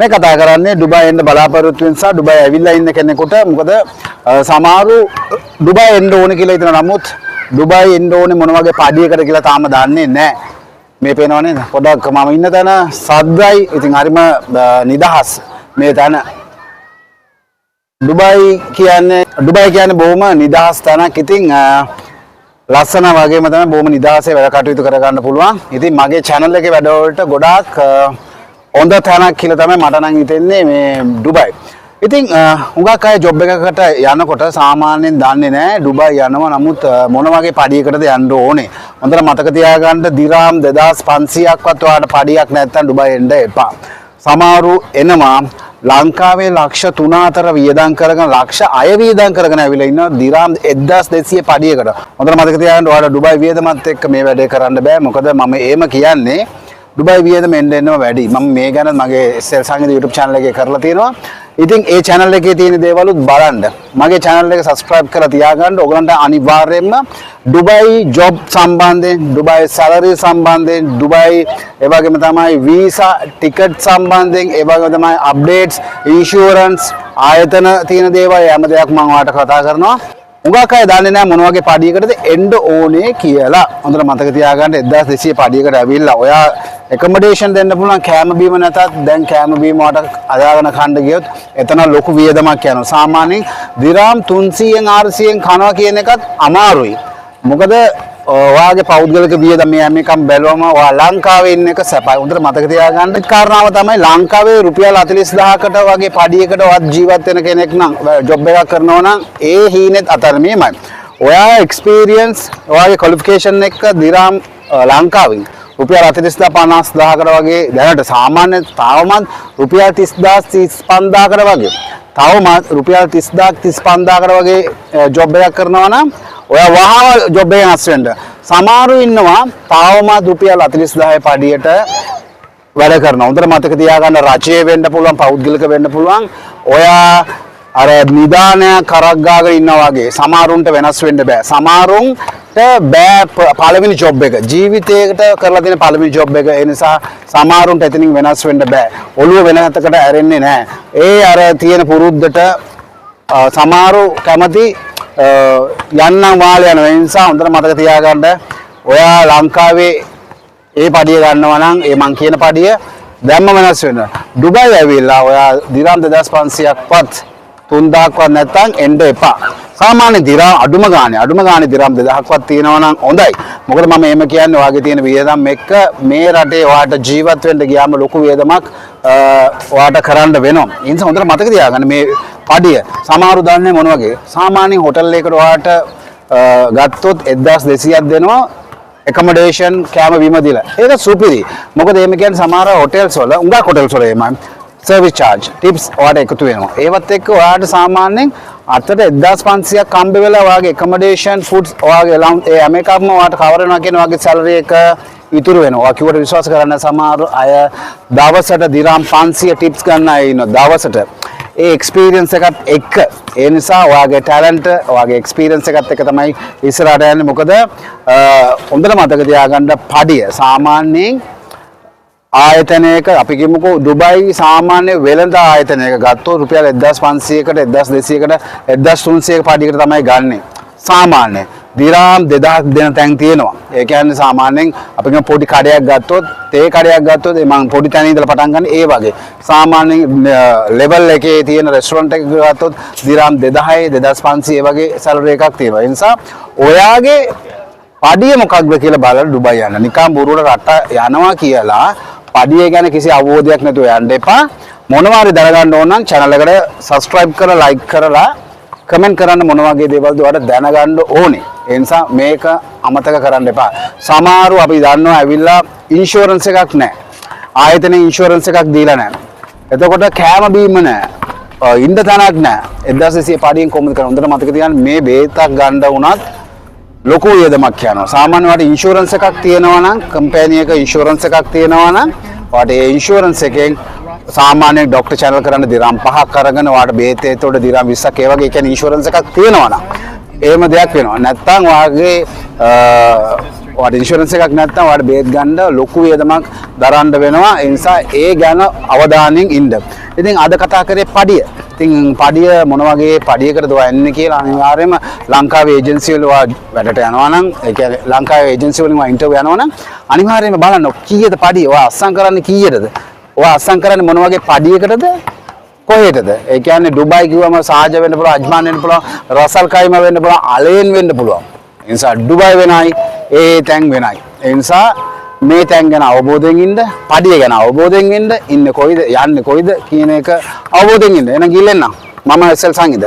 මේ කතා කරන්නේ ඩුබායි එන්න බලාපොරොත්තු වෙන නිසා ඩුබායි ඇවිල්ලා ඉන්න කෙනෙකුට මොකද සමහරු ඩුබායි එන්න ඕනේ කියලා හිතන නමුත් ඩුබායි එන්න ඕනේ මොන වගේ පඩියකට කියලා තාම දන්නේ නැහැ. මේ පේනව නේද? පොඩක් මම ඉන්න තැන සද්දයි. ඉතින් හරිම නිදහස් මේ තැන. ඩුබායි කියන්නේ බොහොම නිදහස් තැනක්. ඉතින් ලස්සන වගේම තමයි බොහොම නිදහසේ වැඩ කටයුතු කරගන්න පුළුවන්. ඉතින් මගේ channel එකේ වැඩවලට ගොඩාක් හොඳ තැනක් කියලා තමයි මට නම් හිතෙන්නේ මේ ඩුබායි. ඉතින් හුඟක් අය ජොබ් එකකට යනකොට සාමාන්‍යයෙන් දන්නේ නැහැ ඩුබායි යනවා නමුත් මොන වගේ පඩියකටද යන්න ඕනේ. හොඳට මතක තියාගන්න දිරාම් 2500ක්වත් ඔයාලට පඩියක් නැත්තම් ඩුබායි එන්න එපා. සමහරු එනවා ලංකාවේ ලක්ෂ 3-4 වියදම් කරගෙන ලක්ෂ 6 වියදම් කරගෙන ඇවිල්ලා ඉන්නවා දිරාම් 1200 පඩියකට. හොඳට මතක තියාගන්න ඔයාලා ඩුබායි වියදමත් එක්ක මේ වැඩේ කරන්න බෑ. මොකද මම එහෙම කියන්නේ ඩුබායි වියදම එන්නම වැඩි. මම මේ ගැන මගේ සෙල් සංගීත YouTube channel එකේ කරලා තියෙනවා. ඉතින් ඒ channel එකේ තියෙන දේවලුත් බලන්න. මගේ channel එක subscribe කරලා තියාගන්න. ඔයගලන්ට අනිවාර්යයෙන්ම ඩුබායි job සම්බන්ධයෙන්, ඩුබායි salary සම්බන්ධයෙන්, ඩුබායි ඒ වගේම තමයි visa ticket සම්බන්ධයෙන්, ඒ වගේම තමයි updates, insurance, ආයතන තියෙන දේවල් හැම දෙයක් මම ඔයාලට කතා කරනවා. උගක් අය දන්නේ නැහැ මොන වගේ පඩියකටද එන්න ඕනේ කියලා. හොඳට මතක තියාගන්න 1200 පඩියකට ඇවිල්ලා ඔයා accommodation දෙන්න පුළුවන් කෑම බීම නැතත් දැන් කෑම බීම වලට අදාගෙන කන්න ගියොත් එතන ලොකු වියදමක් යනවා. සාමාන්‍යයෙන් දිරාම් 300න් 400න් කනවා කියන එකත් අමාරුයි. මොකද ඔයාගේ පෞද්ගලික වියදම මේකම් බැලුවම ඔයා ලංකාවේ ඉන්න එක සැපයි. හොඳට මතක තියාගන්න කාරණාව තමයි ලංකාවේ රුපියල් 40000කට වගේ පඩියකට වත් ජීවත් වෙන කෙනෙක් නම් ජොබ් එකක් කරනවා නම් ඒ හීනෙත් අතරමේමයි. ඔයා එක්ස්පීරියන්ස් ඔයාගේ ක්වොලිෆිකේෂන් එක දිරාම් ලංකාවෙන් රුපියල් 40000 50000කට වගේ දැනට සාමාන්‍ය තාවමත් රුපියල් 30000 35000කට වගේ තවමත් රුපියල් 30000 35000කට වගේ ජොබ් එකක් කරනවා නම් ඔයා වහම ජොබ් එක නැස් වෙන්න. සමහරු ඉන්නවා තාවමත් රුපියල් 40000 පඩියට වැඩ කරනවා. හොඳට මතක තියාගන්න රජයේ වෙන්න පුළුවන් පෞද්ගලික වෙන්න පුළුවන්. ඔයා අර නිදානය කරක් ගාගෙන ඉන්නා වගේ සමහරුන්ට වෙනස් වෙන්න බෑ. සමහරුන්ට බෑ පළවෙනි ජොබ් එක. ජීවිතේකට කරලා තියෙන පළවෙනි ජොබ් එක. ඒ නිසා සමහරුන්ට එතනින් වෙනස් වෙන්න බෑ. ඔළුව වෙන හැතකට ඇරෙන්නේ නැහැ. ඒ අර තියෙන පුරුද්දට සමහරු කැමති යන්නම් වාල යනවා. ඒ නිසා හොඳට මතක තියාගන්න ඔයා ලංකාවේ ඒ පඩිය ගන්නවා නම් ඒ මං කියන පඩිය දැම්ම වෙනස් වෙනවා. ඩුබායි ඇවිල්ලා ඔයා දිරාම් 2500ක්වත් 3000ක්වත් නැත්තම් එන්න එපා. සාමාන්‍ය දිරාම් අඩුම ගානේ දිරාම් 2000ක්වත් තියෙනවා නම් හොඳයි. මොකද මම එහෙම කියන්නේ ඔයාගේ තියෙන වියදම් එක්ක මේ රටේ ඔයාට ජීවත් වෙන්න ගියාම ලොකු වියදමක් ඔයාට කරන්න වෙනවා. ඒ නිසා හොඳට මතක තියාගන්න මේ පඩිය සමහරු දන්නේ මොන වගේ. සාමාන්‍ය හොටල් එකකට ඔයාට ගත්තොත් 1200ක් දෙනවා accommodation කෑම බීම දීලා. ඒක සුපිරි. මොකද එහෙම කියන්නේ සමහර හොටල්ස් වල උඟා හොටල්ස් වල එහෙමයි service charge tips ඔයාට එකතු වෙනවා. ඒවත් එක්ක ඔයාට සාමාන්‍යයෙන් අතට 1500ක් හම්බ වෙලා ඔයාගේ accommodation foods ඔයාගේ ඒ හැම එකක්ම ඔයාට cover වෙනවා කියන ඔයාගේ salary එක ඉතුරු වෙනවා. ඔයා කිව්වට විශ්වාස කරන්න සමහර අය දවසට දිරාම් 500 tips ගන්න අය ඉන්නවා දවසට. ඒ experience එකත් එක්ක ඒ නිසා ඔයාගේ talent ඔයාගේ experience එකත් එක්ක තමයි ඉස්සරහට යන්නේ. මොකද හොඳට මතක තියාගන්න පඩිය සාමාන්‍යයෙන් ආයතනයක අපි කියමුකෝ ඩුබායි සාමාන්‍ය වෙළඳ ආයතනයක ගත්තොත් රුපියල් 1500කට 1200කට 1300ක පඩියකට තමයි ගන්නෙ. සාමාන්‍ය දිරාම් 2000ක් දෙන තැන් තියෙනවා. ඒ කියන්නේ සාමාන්‍යයෙන් අපි කියමු පොඩි කඩයක් ගත්තොත් තේ කඩයක් ගත්තොත් මම පොඩි තැන ඉඳලා පටන් ගන්න ඒ වගේ. සාමාන්‍යයෙන් ලෙවල් එකේ තියෙන රෙස්ටොරන්ට් එකක ගත්තොත් දිරාම් 2000 2500 වගේ සැලරි එකක් තියෙනවා. ඒ නිසා ඔයාගේ පඩිය මොකක්ද කියලා බලලා ඩුබායි යන්න. නිකම් බොරුවට රට යනවා කියලා පඩිය ගැන කිසි අවබෝධයක් නැතුව යන්න එපා. මොනවා හරි දැනගන්න ඕන නම් channel එකට subscribe කරලා like කරලා comment කරන්න මොන වගේ දේවල්ද ඔයාලට දැනගන්න ඕනේ. ඒ නිසා මේක අමතක කරන්න එපා. සමහරව අපි දන්නවා ඇවිල්ලා insurance එකක් නැහැ. ආයතනයේ insurance එකක් දීලා නැහැ. එතකොට කෑම බීම නැහැ. ඉන්න තැනක් නැහැ. 1200 පඩියෙන් කොහොමද කරන්නේ? හොඳට මතක තියාගන්න මේ බේතක් ගන්න වුණත් ලොකු වියදමක් යනවා. සාමාන්‍ය වට ඉන්ෂුරන්ස් එකක් තියෙනවා නම් කම්පැනි එක ඉන්ෂුරන්ස් එකක් තියෙනවා නම් වට ඒ ඉන්ෂුරන්ස් එකෙන් සාමාන්‍ය ડોක්ටර් channel කරන්න දිරාම් 5ක් අරගෙන වට බේත් ඒතකොට දිරාම් 20ක් ඒ වගේ කියන්නේ ඉන්ෂුරන්ස් එකක් තියෙනවා නම් එහෙම දෙයක් වෙනවා. නැත්තම් වාගේ ඔයාට ඉන්ෂුරන්ස් එකක් නැත්නම් ඔයාට බේත් ගන්න ලොකු වියදමක් දරන්න වෙනවා. ඒ නිසා ඒ ගැන අවධානයෙන් ඉන්න. ඉතින් අද කතා කරේ පඩිය. ඉතින් පඩිය මොන වගේ පඩියකටද ඔයා එන්නේ කියලා අනිවාර්යයෙන්ම ලංකාවේ ඒජන්සි වල ඔයා වැඩට යනවා නම් ඒ කියන්නේ ලංකාවේ ඒජන්සි වලින් ඔයා ඉන්ටර්විව් යනවා නම් අනිවාර්යයෙන්ම බලන්න කීයද පඩිය. ඔයා අස්සම් කරන්නේ කීයටද? ඔයා අස්සම් කරන්නේ මොන වගේ පඩියකටද? කොහෙටද? ඒ කියන්නේ ඩුබායි කිව්වම සාජ වෙන්න පුළුවන්, අජ්මාන් වෙන්න පුළුවන්, රසල් කයිම වෙන්න පුළුවන්, අලේන් වෙන්න පුළුවන්. ඒ නිසා ඩුබායි වෙනයි, ඒ තැන් වෙනයි. ඒ නිසා මේ තැන් ගැන අවබෝධයෙන් ඉන්න, පඩිය ගැන අවබෝධයෙන් ඉන්න, ඉන්නේ කොයිද, යන්නේ කොයිද කියන එක අවබෝධයෙන් ඉන්න. එහෙනම් ගිල්ලෙන්න. මම එස්.එල්. සංගීත